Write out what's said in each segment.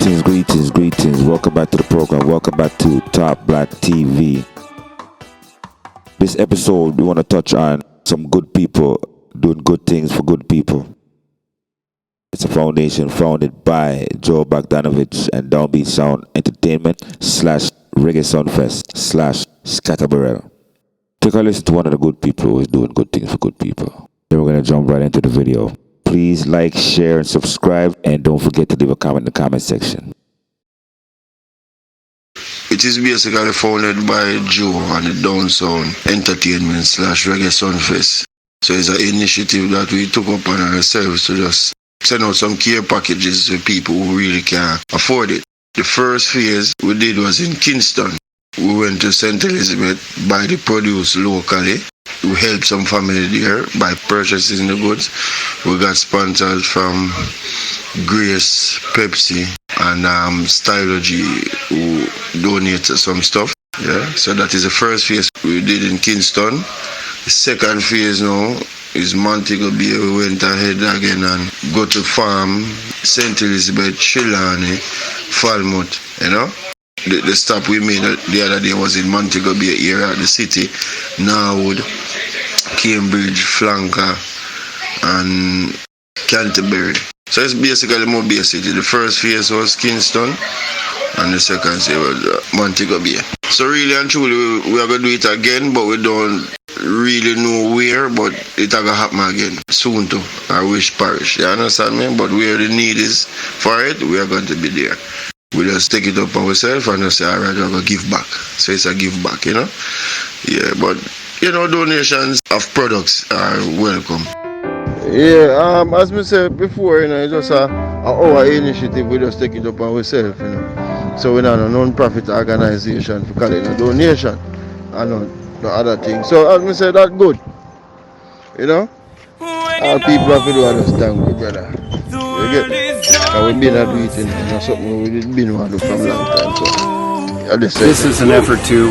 Greetings. Welcome back to the program. Welcome back to Top Black TV. This episode, we want to touch on some good people doing good things for good people. It's a foundation founded by Joe BOGDANOVICH and Downbeat Sound Entertainment / REGGAE SUMFEST / SCATTA BURRELL. Take a listen to one of the good people who is doing good things for good people. Then we're going to jump right into the video. Please like, share, and subscribe, and don't forget to leave a comment in the comment section. It is basically founded by Joe and the Sound Entertainment / REGGAE SUMFEST. So it's an initiative that we took upon ourselves to just send out some care packages to people who really can't afford it. The first phase we did was in Kingston. We went to St. Elizabeth, buy the produce locally. We helped some family there by purchasing the goods. We got sponsors from GRACE Pepsi and STYLO-G who donated some stuff. Yeah, so that is the first phase we did in Kingston. The second phase now is Montego Bay. We went ahead again and go to farm St. Elizabeth, Trelawney, Falmouth, you know. The stop we made the other day was in Montego Bay area, the city, Norwood, Cambridge, Flanker, and Canterbury. So it's basically more Bay City. The first phase was Kingston, and the second phase was Montego Bay. So really and truly, we are going to do it again, but we don't really know where, but it's going to happen again soon too. I wish parish, you understand me? But where the need is for it, we are going to be there. We just take it up ourselves and just say, alright, we're going to give back. So it's a give back, you know? Yeah, but, you know, donations of products are welcome. Yeah, as I said before, you know, it's just our initiative. We just take it up ourselves, you know. So we're not a non-profit organization for calling a donation and no other thing. So as I said, that's good. You know? All people have to do understand, good brother. You get me? And we've been doing it, you know, something we've been want to do from a long time. So this is an effort to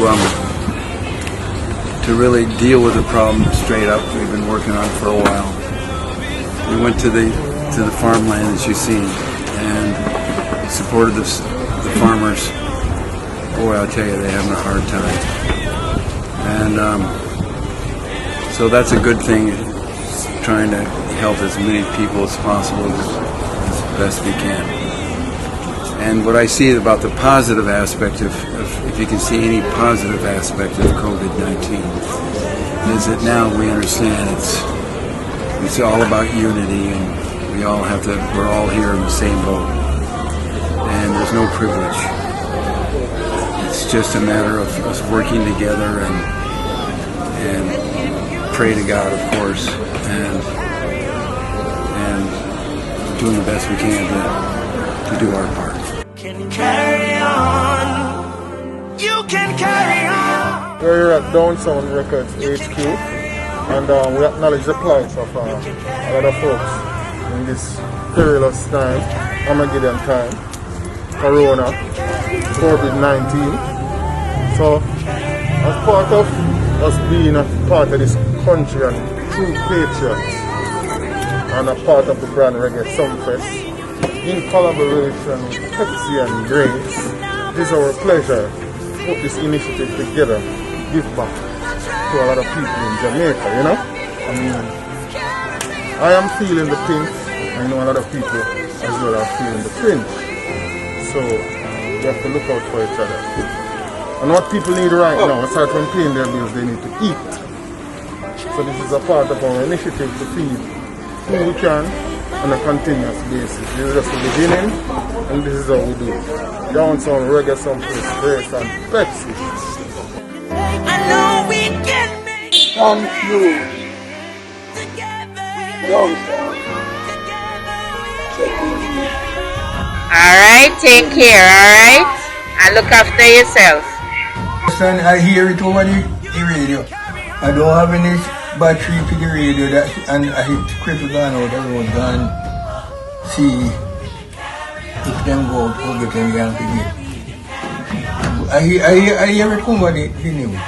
really deal with the problem straight up. We've been working on it for a while. We went to the farmland as you've seen and supported the farmers. Boy, I'll tell you, they're having a hard time. And so that's a good thing. Trying to help as many people as possible as best we can. And what I see about the positive aspect of if you can see any positive aspect of COVID-19, is that now we understand it's all about unity, and we're all here in the same boat. And there's no privilege. It's just a matter of us working together and pray to God, of course, and doing the best we can to do our part. Can carry on. You can carry on. We're here at Sound Records HQ, and we acknowledge the plight of a lot of folks in this perilous time, Armageddon time, Corona, COVID-19. So, as part of us being a part of this country and true patriots, and a part of the brand Reggae Sumfest, in collaboration with Pepsi and Grace, it is our pleasure to put this initiative together, give back to a lot of people in Jamaica, you know? I mean, I am feeling the pinch. I know a lot of people as well are feeling the pinch. So we have to look out for each other. And what people need right now, aside from paying their bills, they need to eat. So this is a part of our initiative to feed who we can on a continuous basis. This is just the beginning, and this is how we do it. Sound, Reggae Sumfest, Grace, and Pepsi. I know we can make it. Thank you. Alright, take care, alright? And look after yourself. I hear it over the radio. I don't have any battery to the radio and I hit cripple gone out, everyone's gone. See if them go out, go get them young again. I hear it come over the news.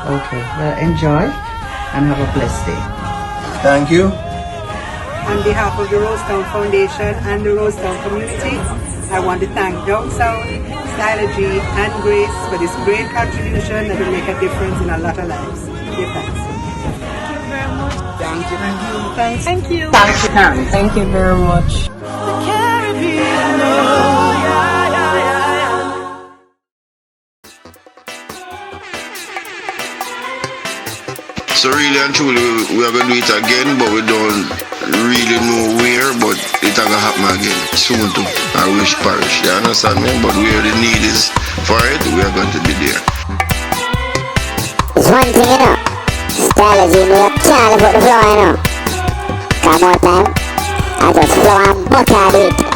Okay, well enjoy and have a blessed day. Thank you. On behalf of the Rosetown Foundation and the Rosetown community, I want to thank Down Sound, STYLO-G, and Grace for this great contribution that will make a difference in a lot of lives. Give thanks. Thank you. Thanks. Thank you. Thank you very much. So really and truly, we are going to do it again, but we don't really know where, but it's going to happen again soon too. I wish parish, you understand me? But where the need is for it, we are going to be there. It's one thing, you know. STYLO-G, me up can't put the floor, you know. Come on time, I just flow and butter it.